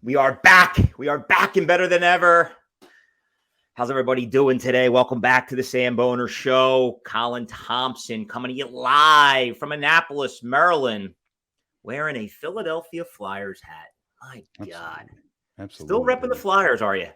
We are back. We are back and better than ever. How's everybody doing today? Welcome back to the Samboner Show. Colin Thompson coming to you live from Annapolis, Maryland, wearing a Philadelphia Flyers hat. My God. Absolutely. Still repping the Flyers, are you?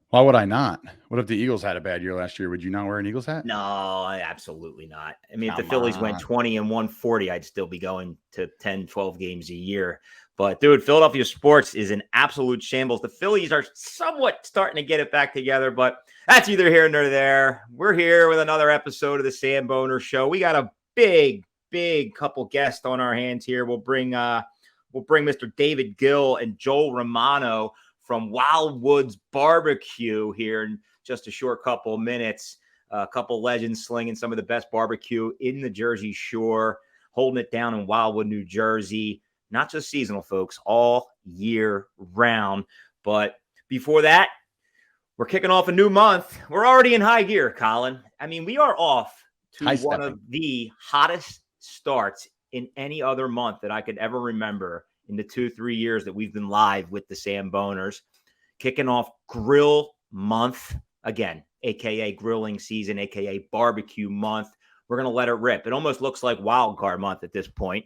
Why would I not? What if the Eagles had a bad year last year? Would you not wear an Eagles hat? No, absolutely not. I mean, if the Phillies went 20 and 140, I'd still be going to 10, 12 games a year. But, dude, Philadelphia sports is an absolute shambles. The Phillies are somewhat starting to get it back together, but that's either here nor there. We're here with another episode of the Samboner Show. We got a big couple guests on our hands here. We'll bring Mr. David Gill and Joel Romano from Wildwoods BBQ here in just a short couple of minutes. A couple legends slinging some of the best barbecue in the Jersey Shore, holding it down in Wildwood, New Jersey. Not just seasonal, folks, all year round. But before that, we're kicking off a new month. We're already in high gear, Colin. I mean, we are off to one of the hottest starts in any other month that I could ever remember in the 2-3 years that we've been live with the Samboners. Kicking off grill month again, a.k.a. grilling season, a.k.a. barbecue month. We're going to let it rip. It almost looks like wild card month at this point,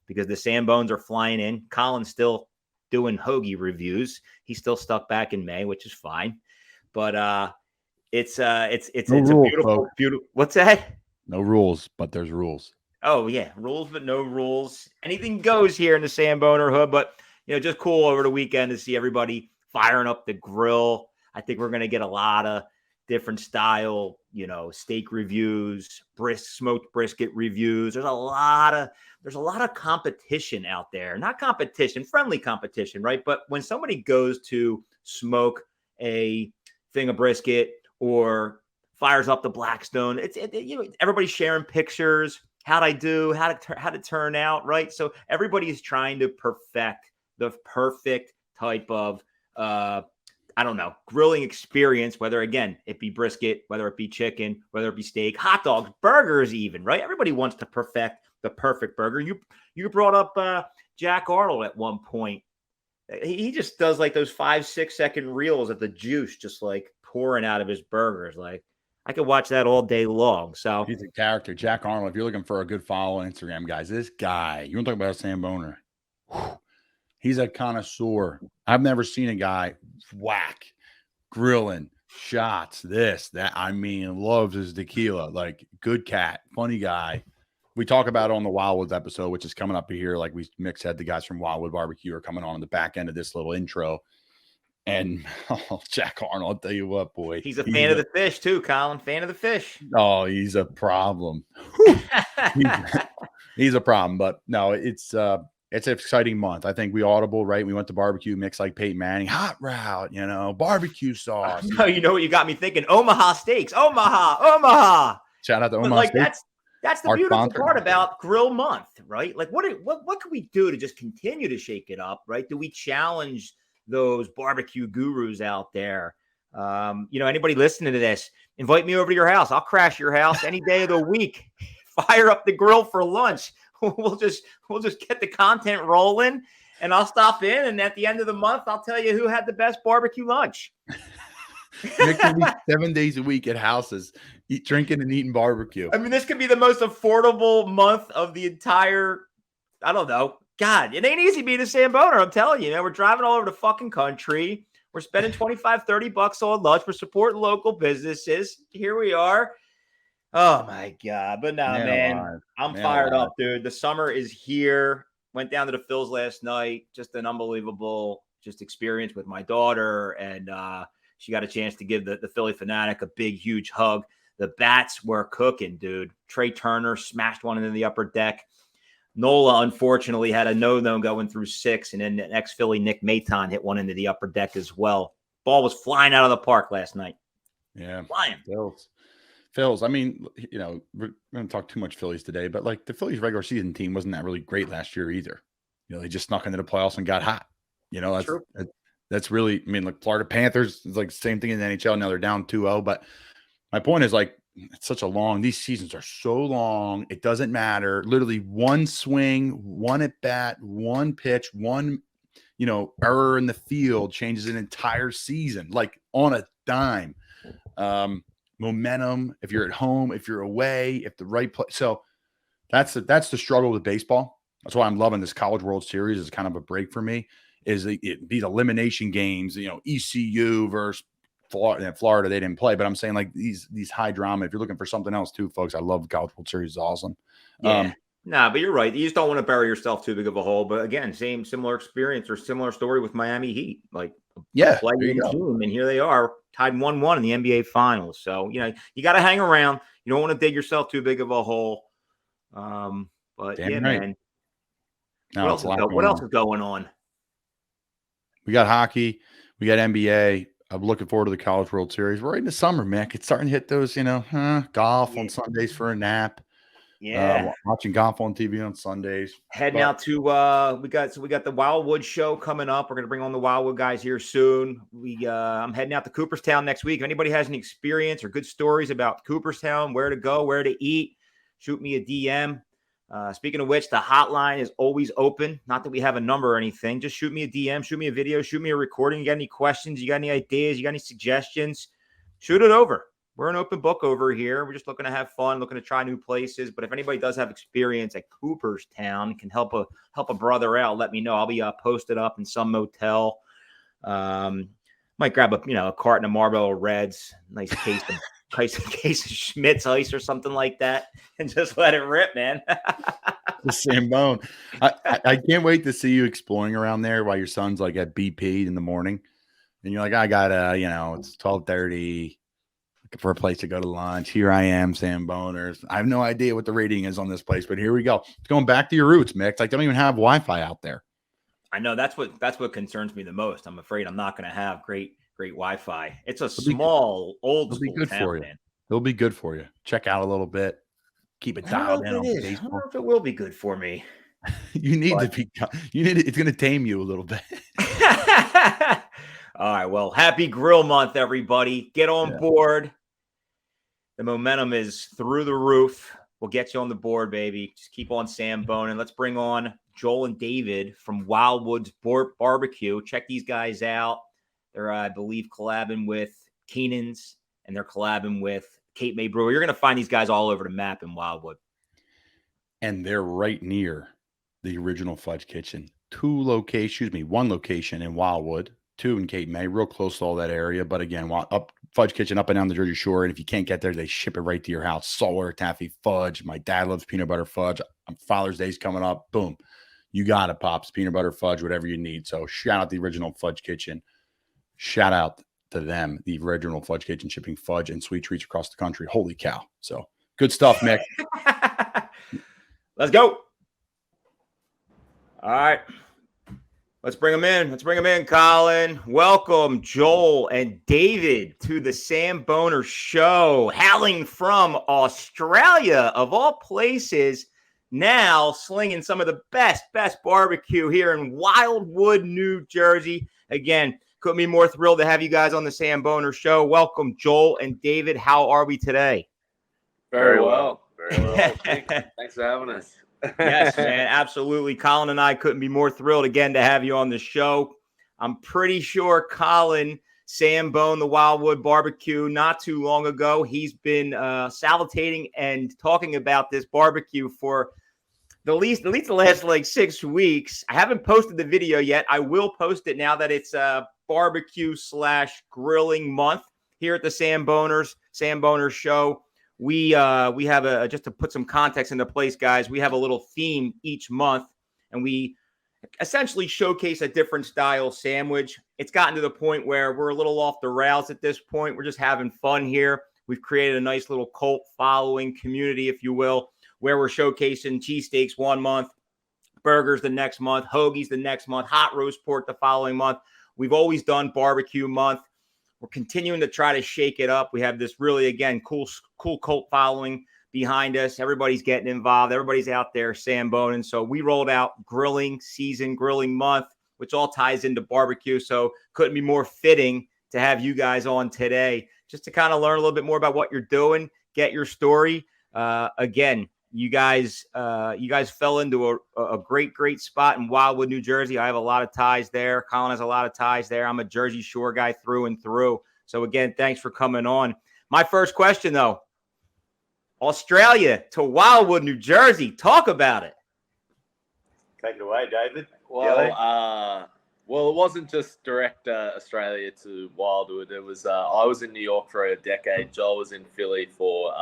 because the Sambones are flying in. Colin's still doing hoagie reviews. He's still stuck back in May, which is fine. But it's a beautiful. What's that? No rules, but there's rules. Oh yeah, rules but no rules. Anything goes here in the Samboner hood. But just cool over the weekend to see everybody firing up the grill. I think we're gonna get a lot of different style, steak reviews, smoked brisket reviews. There's a lot of competition out there. Not competition, friendly competition, right? But when somebody goes to smoke a thing of brisket or fires up the Blackstone, everybody's sharing pictures. How'd I do? How'd it turn out, right? So everybody is trying to perfect the perfect type of grilling experience, whether, again, it be brisket, whether it be chicken, whether it be steak, hot dogs, burgers even, right? Everybody wants to perfect the perfect burger. You brought up Jack Arnold at one point. He just does like those 5-6 second reels of the juice just like pouring out of his burgers. Like, I could watch that all day long. So he's a character. Jack Arnold, if you're looking for a good follow on Instagram, guys, this guy, you want to talk about a Samboner? He's a connoisseur. I've never seen a guy whack, grilling, shots, this, that. I mean, loves his tequila. Like, good cat, funny guy. We talk about it on the Wildwoods episode, which is coming up here. Like Mick said, the guys from Wildwood BBQ are coming on the back end of this little intro. And Jack Arnold, I'll tell you what, boy. He's a fan of the fish too, Colin. Fan of the fish. Oh, he's a problem. he's a problem. But no, it's an exciting month. I think we audible, right? We went to barbecue, mix like Peyton Manning, hot route, barbecue sauce. No, you know what you got me thinking? Omaha Steaks. Omaha. Shout out to Omaha Steaks. That's the beautiful part about Grill Month, right? Like, what can we do to just continue to shake it up, right? Do we challenge those barbecue gurus out there? Anybody listening to this, invite me over to your house. I'll crash your house any day of the week. Fire up the grill for lunch. We'll just get the content rolling, and I'll stop in. And at the end of the month, I'll tell you who had the best barbecue lunch. Nick can be 7 days a week at houses, drinking and eating barbecue. I mean, this could be the most affordable month of the entire, I don't know. God, it ain't easy being a Samboner. I'm telling you, we're driving all over the fucking country. We're spending $25-$30 on lunch. We're supporting local businesses. Here we are. Oh my God. But no, man, I'm fired up, dude. The summer is here. Went down to the Phils last night. Just an unbelievable experience with my daughter. And she got a chance to give the Philly fanatic a big, huge hug. The bats were cooking, dude. Trey Turner smashed one into the upper deck. Nola, unfortunately, had a no going through 6, and then the ex-Philly Nick Maton hit one into the upper deck as well. Ball was flying out of the park last night. Yeah. Flying. Phils. I mean, we're going to talk too much Phillies today, but like the Phillies regular season team wasn't that really great last year either. They just snuck into the playoffs and got hot. That's really, I mean, like Florida Panthers is like the same thing in the NHL. Now they're down 2-0, but my point is, like, it's such a long, these seasons are so long. It doesn't matter. Literally one swing, one at bat, one pitch, one, error in the field changes an entire season, like on a dime. Momentum, if you're at home, if you're away, if the right play. So that's the struggle with baseball. That's why I'm loving this College World Series as kind of a break for me, is these elimination games, ECU versus Florida, they didn't play, but I'm saying like these high drama. If you're looking for something else too, folks, I love College World Series. It's awesome. Yeah. But you're right. You just don't want to bury yourself too big of a hole. But again, similar experience or similar story with Miami Heat. Like, playing team, and here they are tied 1-1 in the NBA Finals. So you got to hang around. You don't want to dig yourself too big of a hole. But Damn right. Man. What else is going on? We got hockey. We got NBA. I'm looking forward to the College World Series. We're right in the summer, Mick. It's starting to hit those, golf on Sundays for a nap. Yeah, watching golf on TV on Sundays. Heading out to we got the Wildwood show coming up. We're gonna bring on the Wildwood guys here soon. I'm heading out to Cooperstown next week. If anybody has any experience or good stories about Cooperstown, where to go, where to eat, shoot me a DM. Speaking of which, the hotline is always open. Not that we have a number or anything. Just shoot me a DM, shoot me a video, shoot me a recording. You got any questions? You got any ideas? You got any suggestions? Shoot it over. We're an open book over here. We're just looking to have fun, looking to try new places. But if anybody does have experience at Cooperstown, can help a brother out, let me know. I'll be posted up in some motel. Might grab a carton of Marlboro Reds, nice case of Schmidt's Ice or something like that, and just let it rip, man. The Samboner. I can't wait to see you exploring around there while your son's like at BP in the morning, and you're like, I gotta, it's 12:30. Looking for a place to go to lunch. Here I am, Samboner. I have no idea what the rating is on this place, but here we go. It's going back to your roots, Mick. Like, they don't even have Wi-Fi out there. I know that's what concerns me the most. I'm afraid I'm not going to have great Wi-Fi. It's a small, old school town, for you. Man. It'll be good for you. Check out a little bit. Keep it dialed in on Facebook. I wonder if it will be good for me. It's going to tame you a little bit. All right. Well, happy Grill Month, everybody. Get on board. The momentum is through the roof. We'll get you on the board, baby. Just keep on Samboner. And let's bring on Joel and David from Wildwoods BBQ. Check these guys out. They're, I believe, collabing with Keenan's, and they're collabing with Cape May Brewer. You're going to find these guys all over the map in Wildwood. And they're right near the original Fudge Kitchen. One location in Wildwood, 2 in Cape May, real close to all that area. But again, up Fudge Kitchen up and down the Jersey Shore. And if you can't get there, they ship it right to your house. Saltwater taffy fudge. My dad loves peanut butter fudge. Father's Day's coming up. Boom. You got it, Pops. Peanut butter fudge, whatever you need. So shout out the original Fudge Kitchen. Shout out to them, the original Fudge Kitchen, shipping fudge and sweet treats across the country. Holy cow. So good stuff, Mick. Let's go. All right. Let's bring them in. Colin. Welcome, Joel and David, to the Samboner show, hailing from Australia, of all places, now slinging some of the best barbecue here in Wildwood, New Jersey. Again, couldn't be more thrilled to have you guys on the Samboner show. Welcome, Joel and David. How are we today? Very well. Thanks for having us. Yes, man, absolutely. Colin and I couldn't be more thrilled again to have you on the show. I'm pretty sure Colin Samboner, the Wildwood BBQ, not too long ago, he's been salivating and talking about this barbecue for at least the last like 6 weeks. I haven't posted the video yet. I will post it now that it's barbecue/grilling month here at the Samboner show. We have just to put some context into place, guys, we have a little theme each month, and we essentially showcase a different style sandwich. It's gotten to the point where we're a little off the rails at this point. We're just having fun here. We've created a nice little cult following community, if you will, where we're showcasing cheesesteaks one month, burgers the next month, hoagies the next month, hot roast pork the following month. We've always done barbecue month. We're continuing to try to shake it up. We have this really, again, cool cult following behind us. Everybody's getting involved. Everybody's out there Samboning. So we rolled out grilling season, grilling month, which all ties into barbecue. So couldn't be more fitting to have you guys on today just to kind of learn a little bit more about what you're doing, get your story. Again, you guys fell into a great spot in Wildwood, New Jersey. I have a lot of ties there. Colin has a lot of ties there. I'm a Jersey Shore guy through and through. So again, thanks for coming on. My first question though, Australia to Wildwood, New Jersey. Talk about it. Take it away, David. Well, it wasn't just direct Australia to Wildwood. It was I was in New York for a decade. Joel was in Philly for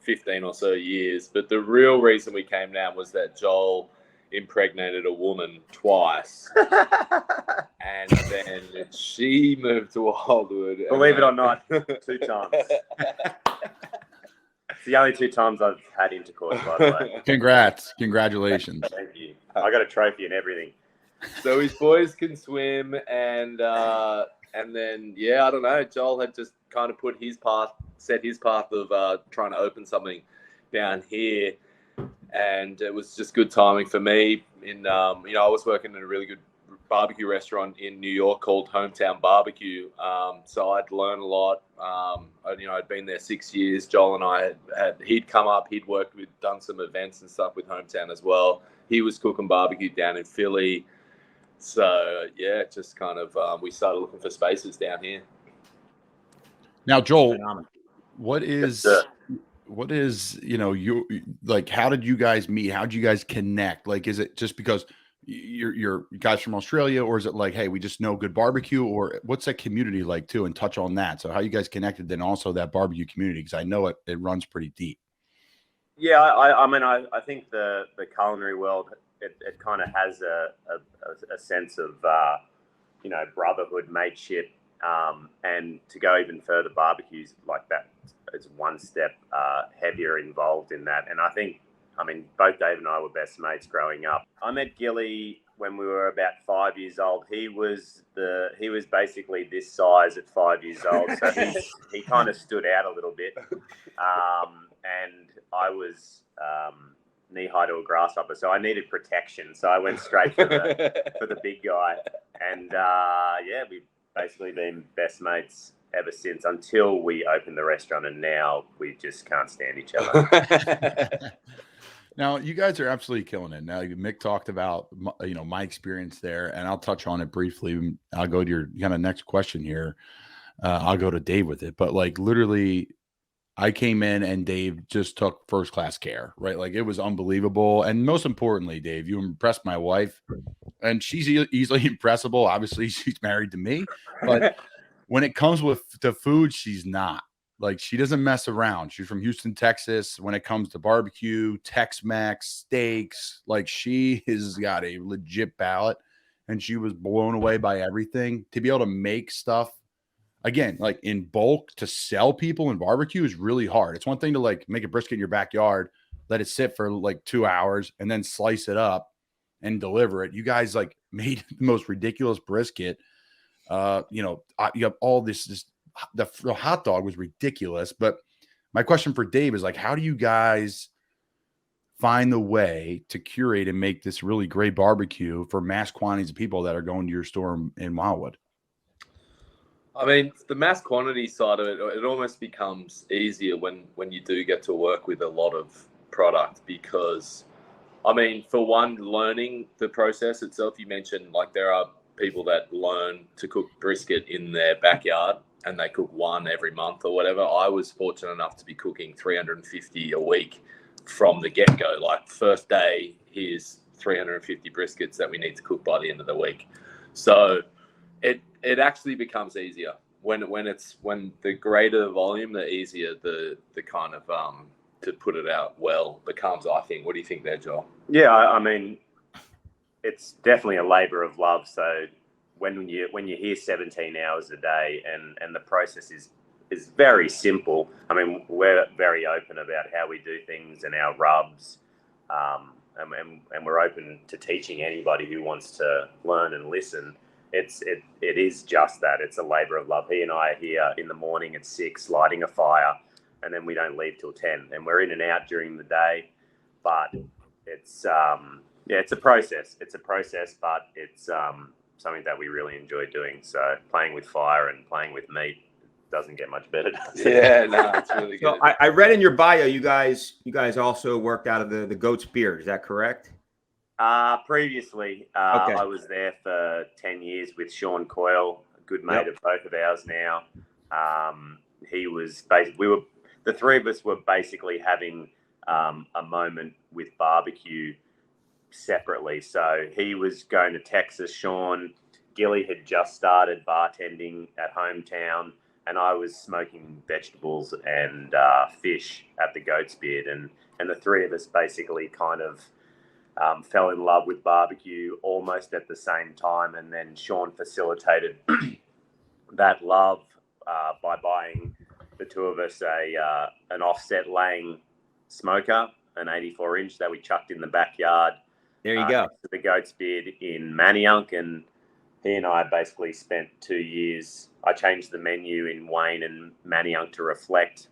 15 or so years. But the real reason we came down was that Joel impregnated a woman twice. And then she moved to Wildwood. Believe it or not, 2 times. It's the only 2 times I've had intercourse, by the way. Congratulations. Thank you. I got a trophy and everything. So his boys can swim, and then I don't know. Joel had just kind of set his path of trying to open something down here, and it was just good timing for me. I was working in a really good barbecue restaurant in New York called Hometown Barbecue. So I'd learned a lot. I'd been there 6 years. Joel and I he'd come up, he'd done some events and stuff with Hometown as well. He was cooking barbecue down in Philly. So just kind of we started looking for spaces down here. Now, Joel, what is you like? How did you guys meet? How did you guys connect? Like, is it just because you're guys from Australia, or is it like, hey, we just know good barbecue, or what's that community like too? And touch on that. So how you guys connected, then also that barbecue community, because I know it runs pretty deep. Yeah, I think the culinary world it kind of has a sense of brotherhood, mateship, and to go even further, barbecues like that is one step heavier involved in that. And both Dave and I were best mates growing up. I met Gilly when we were about 5 years old. He was basically this size at 5 years old, so he kind of stood out a little bit. And I was knee high to a grasshopper, so I needed protection. So I went straight for the big guy, and we've basically been best mates ever since, until we opened the restaurant, and now we just can't stand each other. Now, you guys are absolutely killing it. Now, Mick talked about my experience there, and I'll touch on it briefly. I'll go to your kind of next question here. I'll go to Dave with it, but like literally, I came in and Dave just took first class care, right? Like it was unbelievable. And most importantly, Dave, you impressed my wife, and she's easily impressible. Obviously, she's married to me, but when it comes to food, she's not. Like, she doesn't mess around. She's from Houston, Texas. When it comes to barbecue, Tex-Mex, steaks, like she has got a legit palate, and she was blown away by everything. To be able to make stuff again, like in bulk, to sell people in barbecue is really hard. It's one thing to like make a brisket in your backyard, let it sit for like 2 hours, and then slice it up and deliver it. You guys like made the most ridiculous brisket. You have all this the hot dog was ridiculous. But my question for Dave is like, how do you guys find the way to curate and make this really great barbecue for mass quantities of people that are going to your store in Wildwood? I mean, the mass quantity side of it, it almost becomes easier when you do get to work with a lot of product, because, I mean, for one, learning the process itself. You mentioned like there are people that learn to cook brisket in their backyard and they cook one every month or whatever. I was fortunate enough to be cooking 350 a week from the get-go. Like, first day, here's 350 briskets that we need to cook by the end of the week. So it actually becomes easier when the greater the volume, the easier the kind of to put it out well becomes, I think. What do you think there, Joel? Yeah, I mean, it's definitely a labor of love. So when you hear 17 hours a day and the process is very simple. I mean, we're very open about how we do things and our rubs, and we're open to teaching anybody who wants to learn and listen. It is just that. It's a labor of love. He and I are here in the morning at 6 lighting a fire, and then we don't leave till 10, and we're in and out during the day. But it's it's a process. It's a process, but it's something that we really enjoy doing. So playing with fire and playing with meat, doesn't get much better, does it? Yeah, no, it's really So good. I read in your bio, you guys also worked out of the Goat's Beard. Is that correct? Previously, Okay. I was there for 10 years with Sean Coyle, a good mate of both of ours now. He was the three of us were basically having a moment with barbecue separately. So he was going to Texas, Sean. Gilly had just started bartending at Hometown, and I was smoking vegetables and fish at the Goat's Beard. And the three of us basically kind of fell in love with barbecue almost at the same time. And then Sean facilitated that love by buying the two of us an offset laying smoker, an 84-inch that we chucked in the backyard. There you go. Next to the Goat's Beard in Manayunk, and he and I basically spent 2 years. I changed the menu in Wayne and Manayunk to reflect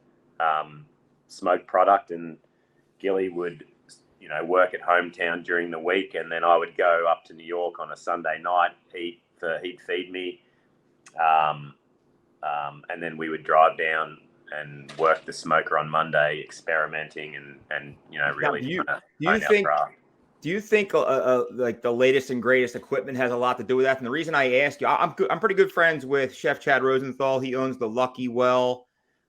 smoked product, and Gilly would, work at Hometown during the week, and then I would go up to New York on a Sunday night. He'd feed me, and then we would drive down and work the smoker on Monday, experimenting and really. Do you think like the latest and greatest equipment has a lot to do with that? And the reason I ask you, I'm pretty good friends with Chef Chad Rosenthal. He owns the Lucky Well.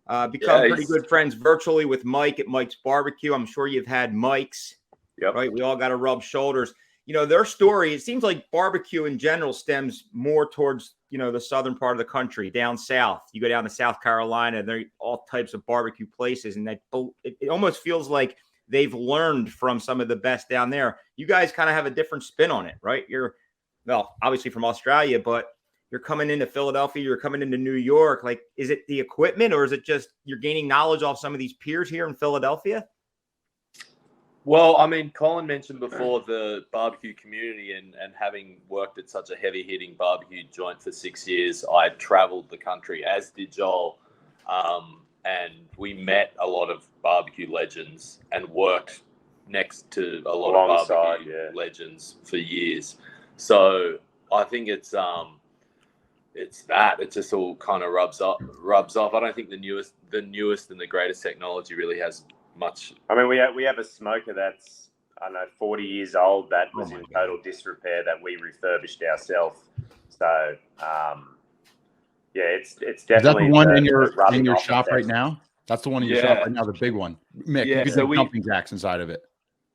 Become pretty good friends virtually with Mike at Mike's Barbecue. I'm sure you've had Mike's. Yep. Right. We all got to rub shoulders. Their story, it seems like barbecue in general stems more towards, the southern part of the country, down south. You go down to South Carolina, there are all types of barbecue places. And it almost feels like they've learned from some of the best down there. You guys kind of have a different spin on it, right? You're, obviously from Australia, but you're coming into Philadelphia, you're coming into New York. Like, is it the equipment, or is it just you're gaining knowledge off some of these peers here in Philadelphia? Well, I mean, Colin mentioned before the barbecue community, and having worked at such a heavy-hitting barbecue joint for 6 years, I traveled the country, as did Joel, and we met a lot of barbecue legends and worked next to a lot of barbecue legends for years. So I think it's that. It just all kind of rubs off. I don't think the newest and the greatest technology really has much. I mean, we have a smoker that's, I don't know, 40 years old that was in total disrepair that we refurbished ourselves. So, it's definitely. Is that the one in your shop right now? That's the one in your shop right now, the big one. Mick, you can do jumping jacks inside of it.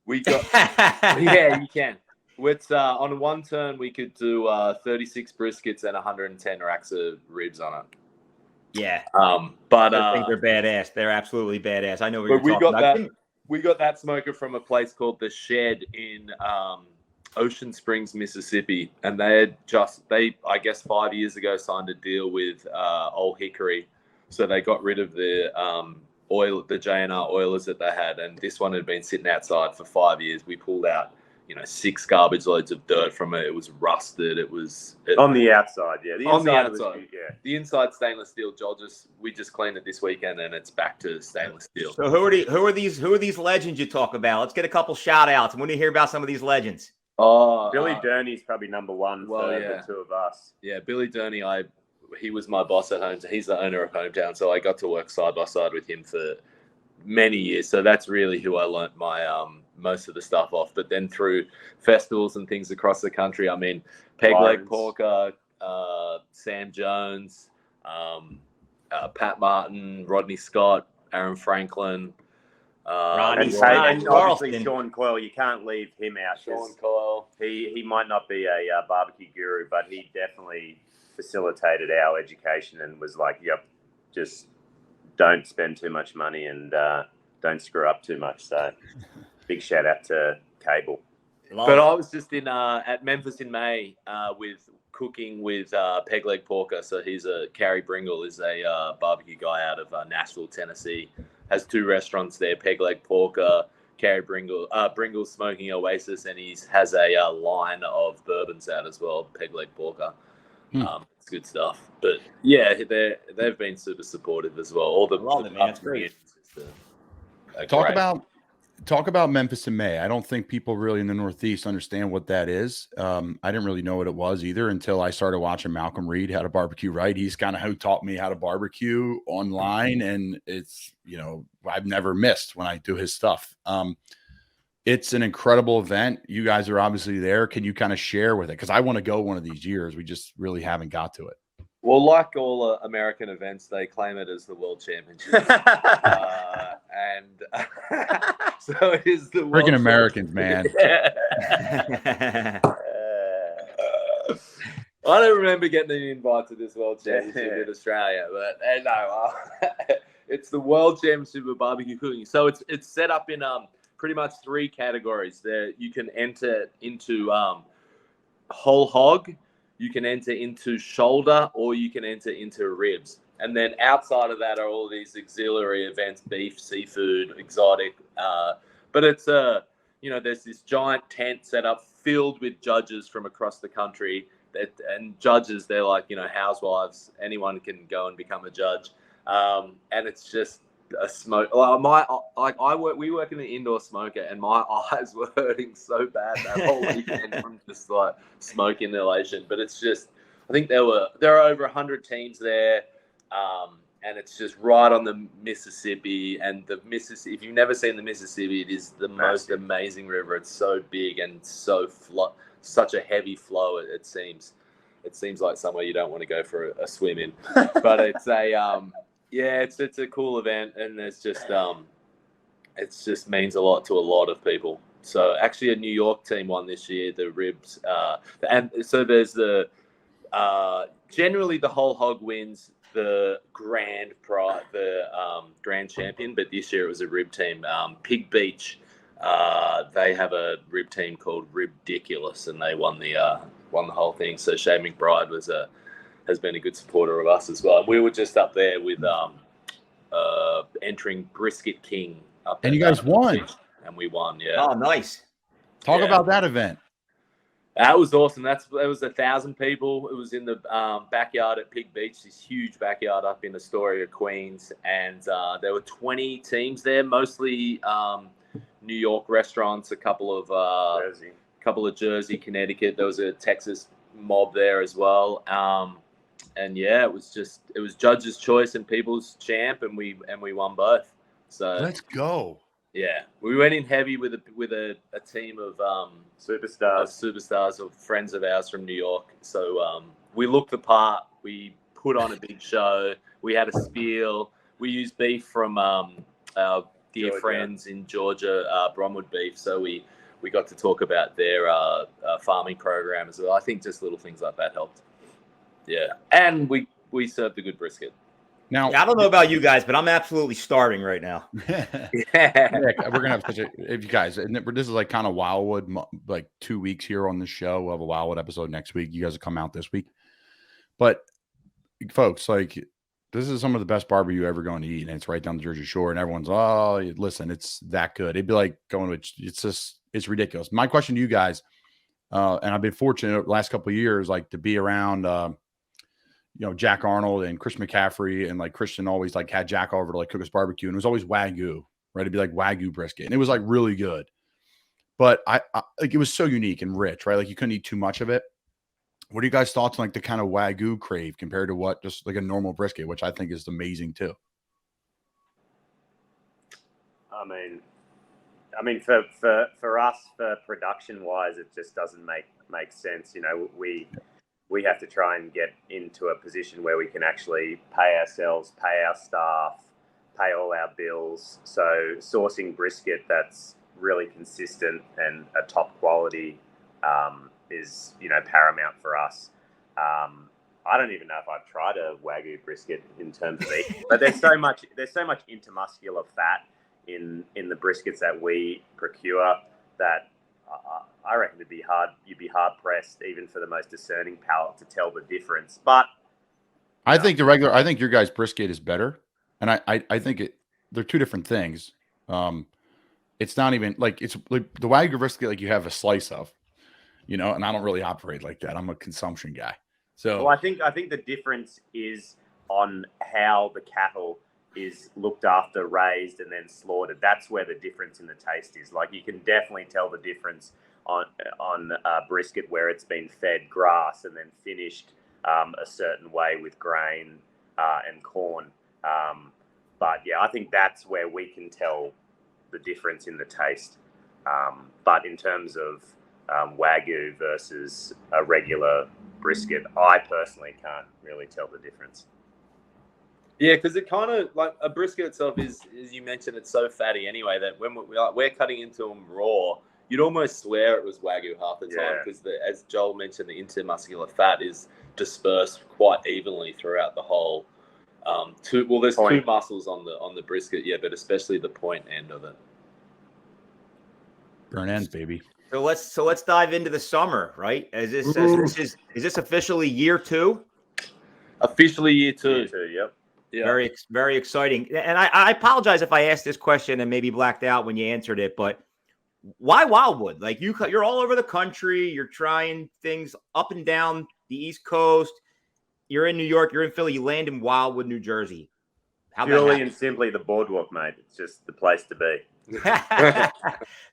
We got, yeah, you can. With on one turn, we could do 36 briskets and 110 racks of ribs on it. Yeah. But I think they're badass. They're absolutely badass. I know what but you're talking about. We got that smoker from a place called The Shed in Ocean Springs, Mississippi, and they I guess 5 years ago signed a deal with Old Hickory, so they got rid of the the J&R oilers that they had, and this one had been sitting outside for 5 years. We pulled out 6 garbage loads of dirt from it. It was rusted. On the outside, yeah. On the outside, the inside stainless steel. We just cleaned it this weekend, and it's back to stainless steel. So who are these legends you talk about? Let's get a couple shout outs. When do you hear about some of these legends? Billy Durney's probably number one for the two of us. Yeah, Billy Durney. He was my boss at home. He's the owner of Hometown, so I got to work side by side with him for many years. So that's really who I learnt my most of the stuff off. But then through festivals and things across the country, I mean, Peg Leg Porker, Sam Jones, Pat Martin, Rodney Scott, Aaron Franklin, and obviously Sean Coyle. You can't leave him out. Sean Coyle. He might not be a barbecue guru, but he definitely facilitated our education and was like, "Yep, just don't spend too much money and don't screw up too much." So big shout out to Cable. But I was just in at Memphis in May with cooking with Peg Leg Porker. So Carrie Bringle is a barbecue guy out of Nashville, Tennessee. Has 2 restaurants there, Peg Leg Porker, Carrie Bringle, Bringle's Smoking Oasis, and he has a line of bourbons out as well, Peg Leg Porker. It's good stuff. But yeah, they've been super supportive as well. All the man, it's great. Talk about talk about Memphis in May. I don't think people really in the Northeast understand what that is. I didn't really know what it was either until I started watching Malcolm Reed how to barbecue right. He's kind of who taught me how to barbecue online, and it's, you know, I've never missed when I do his stuff. It's an incredible event. You guys are obviously there. Can you kind of share with it? Because I want to go one of these years. We just really haven't got to it. Well, like all American events, they claim it as the World Championship. So it is the Freaking Americans, man. I don't remember getting an invite to this World Championship in Australia, but no, it's the World Championship of barbecue cooking. So it's set up in pretty much 3 categories. There you can enter into whole hog, you can enter into shoulder, or you can enter into ribs. And then outside of that are all these auxiliary events: beef, seafood, exotic. But it's you know, there's this giant tent set up filled with judges from across the country. And judges, they're like, you know, housewives. Anyone can go and become a judge. And it's just a smoke. We work in an indoor smoker, and my eyes were hurting so bad that whole weekend from just like smoke inhalation. But it's just, I think there are over 100 teams there. And it's just right on the Mississippi, and the Mississippi. If you've never seen the Mississippi, it is the most amazing river. It's so big and so such a heavy flow. It seems like somewhere you don't want to go for a swim in, but it's it's a cool event, and it's just means a lot to a lot of people. So actually, a New York team won this year, the ribs, and so there's the generally the whole hog wins the grand champion, but this year it was a rib team. Pig Beach, they have a rib team called Ribdiculous, and they won the whole thing. So Shay McBride has been a good supporter of us as well. We were just up there with entering Brisket King up, and you guys won, and we won. Yeah. Oh, nice. Talk about that event. That was awesome. It was 1,000 people. It was in the backyard at Pig Beach, this huge backyard up in Astoria, Queens, and there were 20 teams there, mostly New York restaurants, a couple of Jersey, Connecticut. There was a Texas mob there as well. And yeah, it was judges' choice and people's champ, and we won both. So let's go. Yeah, we went in heavy with a team of superstars of friends of ours from New York. So we looked the part. We put on a big show. We had a spiel. We used beef from our dear friends in Georgia, Bromwood beef. So we got to talk about their farming program as well. I think just little things like that helped. Yeah, and we served a good brisket. Now, I don't know about you guys, but I'm absolutely starving right now. Yeah, we're gonna have such a. If you guys, and this is like kind of Wildwood, like 2 weeks here on the show. We'll have a Wildwood episode next week. You guys will come out this week, but folks, like, this is some of the best barbecue you're ever going to eat, and it's right down the Jersey Shore. And everyone's, oh, listen, it's that good. It'd be like going to. It's ridiculous. My question to you guys, and I've been fortunate the last couple of years, like, to be around. Jack Arnold and Chris McCaffrey, and like Christian always like had Jack over to like cook us barbecue, and it was always Wagyu, right? It'd be like Wagyu brisket, and it was like really good. But I like, it was so unique and rich, right? Like, you couldn't eat too much of it. What are you guys' thoughts on like the kind of Wagyu crave compared to what just like a normal brisket, which I think is amazing too? I mean, for us, for production wise, it just doesn't make sense. We have to try and get into a position where we can actually pay ourselves, pay our staff, pay all our bills. So sourcing brisket that's really consistent and a top quality is, paramount for us. I don't even know if I've tried a Wagyu brisket in terms of eating, but there's so much intermuscular fat in the briskets that we procure that I reckon you'd be hard pressed even for the most discerning palate to tell the difference. But I think your guys' brisket is better, and I think they're two different things. It's not even like, it's like the Wagyu brisket, like you have a slice of, and I don't really operate like that. I'm a consumption guy. So I think the difference is on how the cattle is looked after, raised, and then slaughtered. That's where the difference in the taste is. Like, you can definitely tell the difference on brisket where it's been fed grass and then finished a certain way with grain and corn. But yeah, I think that's where we can tell the difference in the taste. But in terms of Wagyu versus a regular brisket, I personally can't really tell the difference. Yeah, because it kind of like a brisket itself is, as you mentioned, it's so fatty anyway that when we're cutting into them raw, you'd almost swear it was Wagyu half the time because, as Joel mentioned, the intermuscular fat is dispersed quite evenly throughout the whole. There's two muscles on the brisket, but especially the point end of it. Burn end, baby. So let's dive into the summer, right? Is this officially year 2? Officially year 2. Year 2, yep. Yeah. Very, very exciting. And I apologize if I asked this question and maybe blacked out when you answered it, but why Wildwood? Like, you're all over the country. You're trying things up and down the East Coast. You're in New York. You're in Philly. You land in Wildwood, New Jersey. Purely and simply the boardwalk, mate. It's just the place to be.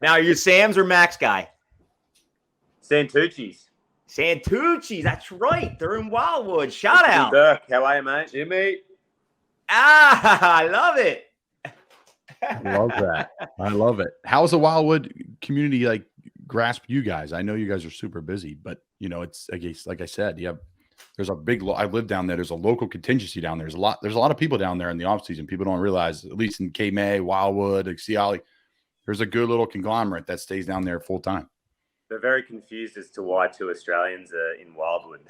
Now, are you Sam's or Mac's guy? Santucci's. That's right. They're in Wildwood. Shout out. Dirk, how are you, mate? Jimmy. I love it. Love that. I love it. How's the Wildwood community like grasp you guys? I know you guys are super busy, but it's, I guess, like I said, there's a big. I live down there. There's a local contingency down there. There's a lot of people down there in the off season. People don't realize, at least in K-May, Wildwood, Seattle, there's a good little conglomerate that stays down there full time. They're very confused as to why 2 Australians are in Wildwood.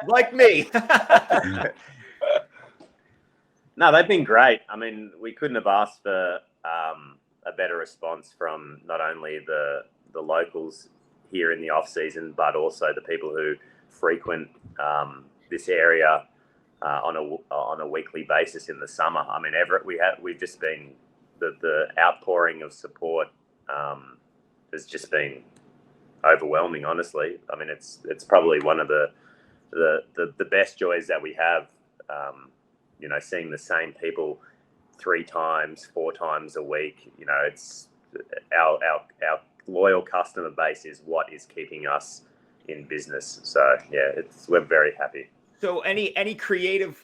Like me. No, they've been great. I mean, we couldn't have asked for a better response from not only the locals here in the off season, but also the people who frequent this area on a weekly basis in the summer. I mean, we've just been the outpouring of support has just been overwhelming. Honestly, I mean, it's probably one of the best joys that we have. Seeing the same people 3 times, 4 times a week. It's our loyal customer base is what is keeping us in business. So yeah, we're very happy. So any creative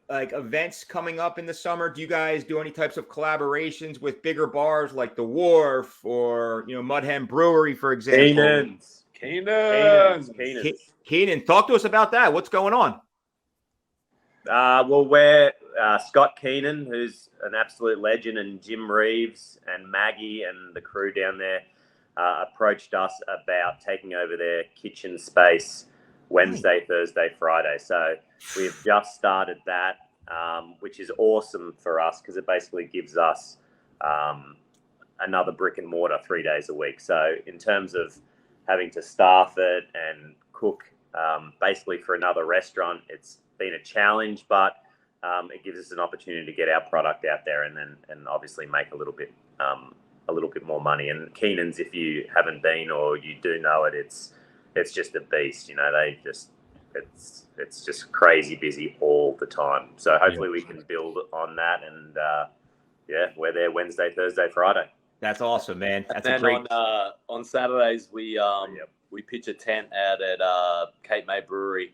like events coming up in the summer? Do you guys do any types of collaborations with bigger bars like the Wharf or Mudhen Brewery, for example? Keenan, talk to us about that. What's going on? Well, we're Scott Keenan, who's an absolute legend, and Jim Reeves and Maggie and the crew down there approached us about taking over their kitchen space Wednesday, Thursday, Friday. So we've just started that, which is awesome for us because it basically gives us another brick and mortar 3 days a week. So in terms of having to staff it and cook basically for another restaurant, it's been a challenge, but it gives us an opportunity to get our product out there and obviously make a little bit more money. And Keenan's, if you haven't been or you do know it, it's just a beast. It's just crazy busy all the time. So hopefully we can build on that, and we're there Wednesday, Thursday, Friday. That's awesome, man. That's and a great. On Saturdays we pitch a tent out at Cape May Brewery.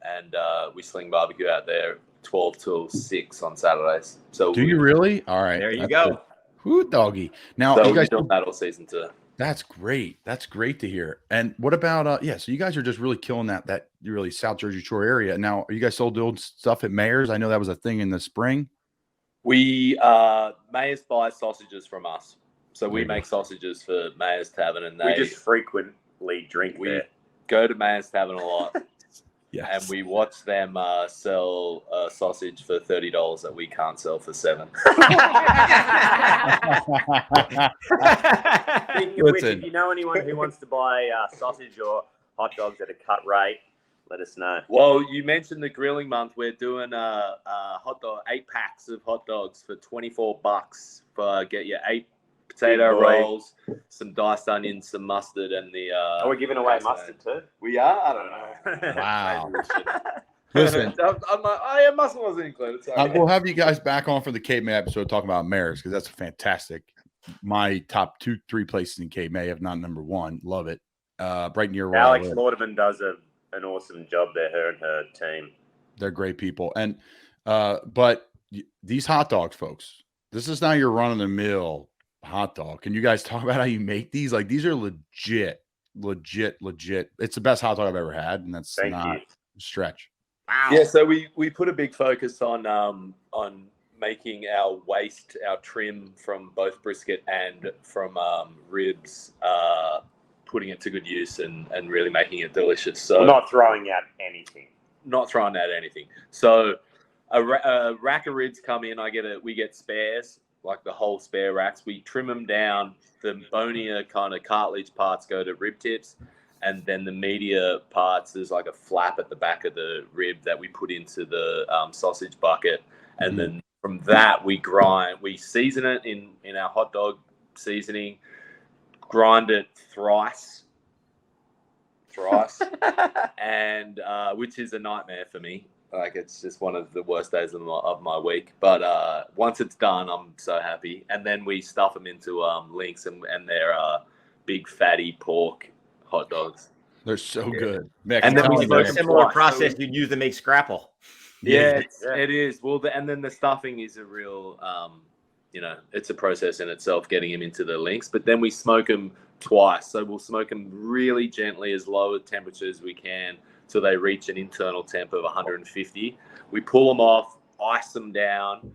And we sling barbecue out there 12 till 6 on Saturdays. So do you really? All right. There you go. Whoo, doggy. Now, so you guys doing that all season too. That's great. That's great to hear. And what about so you guys are just really killing that really South Jersey Shore area. Now, are you guys still doing stuff at Mayer's? I know that was a thing in the spring. We Mayer's buy sausages from us. So we make sausages for Mayer's Tavern, and we just frequently drink there. Go to Mayer's Tavern a lot. Yes. And we watch them sell a sausage for $30 that we can't sell for $7. If you know anyone who wants to buy sausage or hot dogs at a cut rate, let us know. Well, you mentioned the grilling month. We're doing hot dog 8 packs of hot dogs for $24 for get your 8 potato rolls, some diced onions, some mustard, and the. Are we giving away mustard too? We are. I don't know. Wow. Listen, I'm like, oh yeah, muscle wasn't included. Sorry. we'll have you guys back on for the Cape May episode talking about mares because that's fantastic. My top 2-3 places in Cape May, if not number one. Love it. Right near where Alex I live. Lauderman does an awesome job there, her and her team. They're great people. And but these hot dogs, folks, this is not your run-of-the-mill hot dog. Can you guys talk about how you make these? Like, these are legit. It's the best hot dog I've ever had, and that's Thank not you. a stretch. Wow. Yeah, so we put a big focus on making our waste, our trim from both brisket and from ribs, putting it to good use and really making it delicious. So We're not throwing out anything. Not throwing out anything. So a rack of ribs come in. We get spares, like the whole spare racks. We trim them down. The bonier kind of cartilage parts go to rib tips. And then the meatier parts, there's like a flap at the back of the rib that we put into the sausage bucket. And then from that, we season it in our hot dog seasoning, grind it thrice, and which is a nightmare for me. Like, it's just one of the worst days of my week. But once it's done, I'm so happy. And then we stuff them into links, and they're big fatty pork hot dogs. They're so good. Mick, And then we telling do a you, similar twice. process you'd use to make scrapple. Yeah, it is. Well, and then the stuffing is a real, it's a process in itself, getting them into the links. But then we smoke them twice. So we'll smoke them really gently, as low a temperature as we can, till they reach an internal temp of 150. We pull them off, ice them down,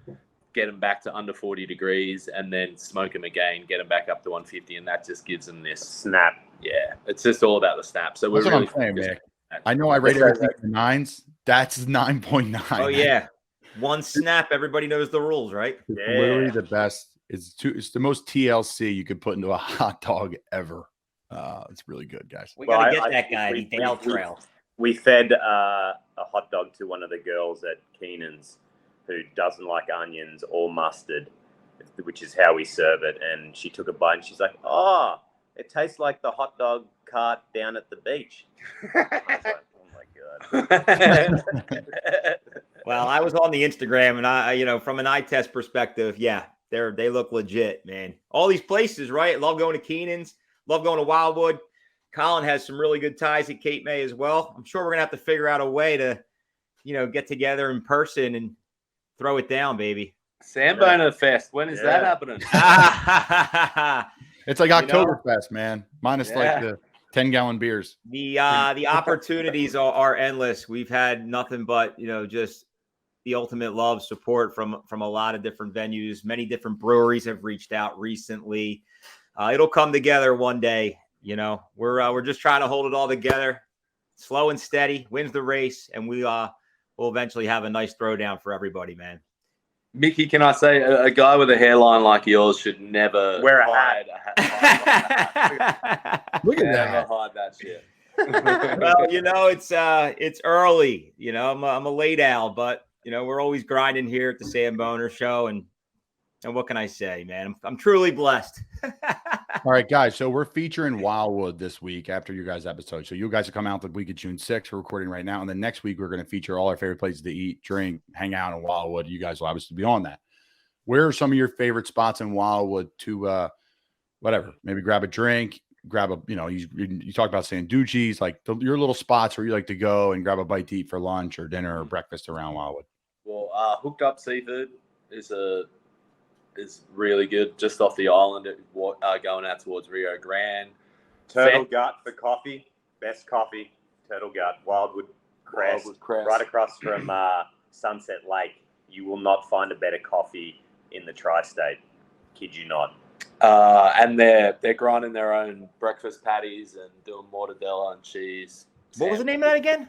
get them back to under 40 degrees, and then smoke them again, get them back up to 150, and that just gives them this Snap. Yeah, it's just all about the snap. So that's we're what really I'm saying, Mick. I know I rate everything in 9s. That's 9.9. Oh yeah, one snap. Everybody knows the rules, right? It's literally the best. It's the most TLC you could put into a hot dog ever. It's really good, guys. We gotta get I that guy, the Dale Trail. We fed a hot dog to one of the girls at Keenan's who doesn't like onions or mustard, which is how we serve it. And she took a bite and she's like, "Oh, it tastes like the hot dog cart down at the beach." I was like, "Oh my god." Well, I was on the Instagram, and I from an eye test perspective, yeah, they look legit, man. All these places, right? Love going to Keenan's, love going to Wildwood. Colin has some really good ties at Cape May as well. I'm sure we're gonna have to figure out a way to, get together in person and throw it down, baby. Samboner Fest. When is that happening? It's like Oktoberfest, man. Minus like the 10-gallon beers. The opportunities are endless. We've had nothing but just the ultimate love, support from a lot of different venues. Many different breweries have reached out recently. It'll come together one day. We're just trying to hold it all together, slow and steady. Wins the race, and we will eventually have a nice throwdown for everybody, man. Mickey, can I say a guy with a hairline like yours should never wear a hide hat. Look at never that. hide that shit. Well, it's early. I'm a late owl, but we're always grinding here at the Samboner show, and what can I say, man? I'm truly blessed. All right, guys. So we're featuring Wildwood this week after you guys' episode. So you guys will come out the week of June 6th. We're recording right now. And then next week, we're going to feature all our favorite places to eat, drink, hang out in Wildwood. You guys will obviously be on that. Where are some of your favorite spots in Wildwood to, maybe grab a drink, grab a, you talked about Sanducci's, like your little spots where you like to go and grab a bite to eat for lunch or dinner or breakfast around Wildwood. Well, Hooked Up Seafood is really good, just off the island, going out towards Rio Grande. Turtle Gut for coffee, best coffee. Turtle Gut, Wildwood Crest, right across from Sunset Lake. You will not find a better coffee in the tri-state. Kid you not. And they're grinding their own breakfast patties and doing mortadella and cheese. What was the name of that again?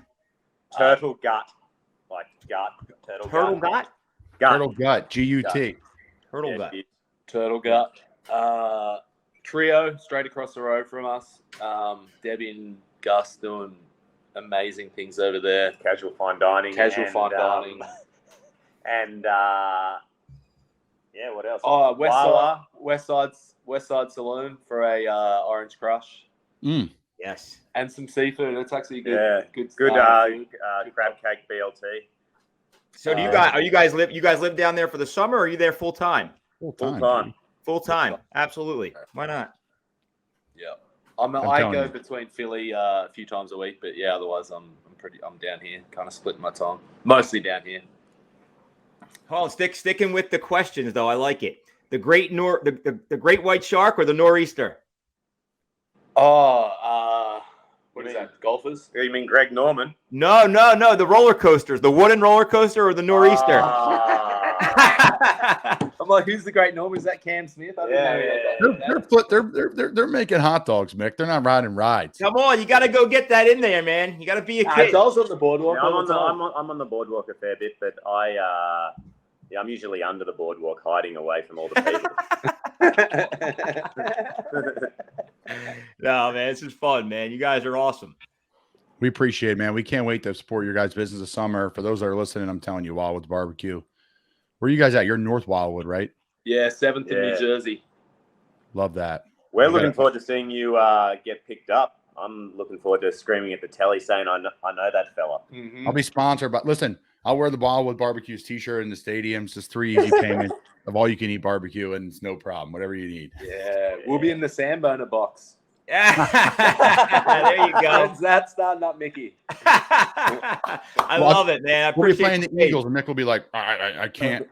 Turtle Gut, like gut. Turtle Gut. Turtle Gut, G-U-T. Turtle Gut. Turtle Gut. Trio, straight across the road from us. Debbie and Gus doing amazing things over there. Casual fine dining. And what else? Oh, West Side Saloon for a Orange Crush. Mm. Yes. And some seafood. That's actually good. Yeah. Good. Good food. crab cake BLT. So do you guys live down there for the summer, or are you there full time? Full Full time. time. Full time. Absolutely. Why not? Yeah. I'm I telling go you. between Philly a few times a week, but yeah, otherwise I'm down here, kind of splitting my time. Mostly down here. Oh, sticking with the questions though. I like it. The great the great white shark or the nor'easter? Oh, what is mean? that? Golfers? You mean Greg Norman? No. The roller coasters. The wooden roller coaster or the nor'easter? I'm like, who's the great Norm? Is that Cam Smith? I don't know. They're making hot dogs, Mick. They're not riding rides. Come on, you got to go get that in there, man. You got to be a kid. I was on the boardwalk. Yeah, I'm on the boardwalk a fair bit, but I'm usually under the boardwalk, hiding away from all the people. No, man, this is fun, man. You guys are awesome. We appreciate it, man. We can't wait to support your guys' business this summer. For those that are listening, I'm telling you, Wildwoods BBQ. Where are you guys at? You're North Wildwood, right? Yeah, 7th in New Jersey. Love that. We're looking forward to seeing you get picked up. I'm looking forward to screaming at the telly saying, I know that fella. Mm-hmm. I'll be sponsored, but listen, I'll wear the Wildwood BBQ's t-shirt in the stadiums. Just 3 easy payments of all you can eat barbecue, and it's no problem. Whatever you need. Yeah, we'll be in the Samboner box. There you go. When's that starting up, Mickey? I love it, man. I We'll be appreciate playing the Eagles, and Mick will be like, I can't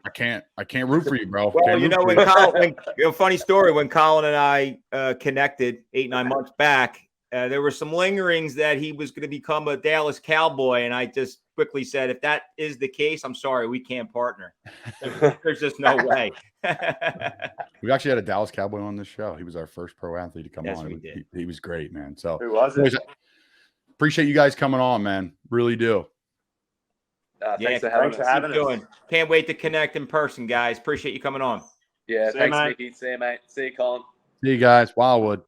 root for you, bro. Well, Can't you root know, for you." funny story, when Colin and I connected 8-9 months back, there were some lingerings that he was going to become a Dallas Cowboy, and I just quickly said, if that is the case, I'm sorry, we can't partner. There's just no way. We actually had a Dallas Cowboy on this show. He was our first pro athlete to come Yes, on. we did. He was great, man. So Who was it? appreciate you guys coming on, man. Really do. Thanks for having us. Can't wait to connect in person, guys. Appreciate you coming on. Yeah, See you, thanks, mate. Mickey. See you, mate. See you, Colin. See you guys. Wildwood.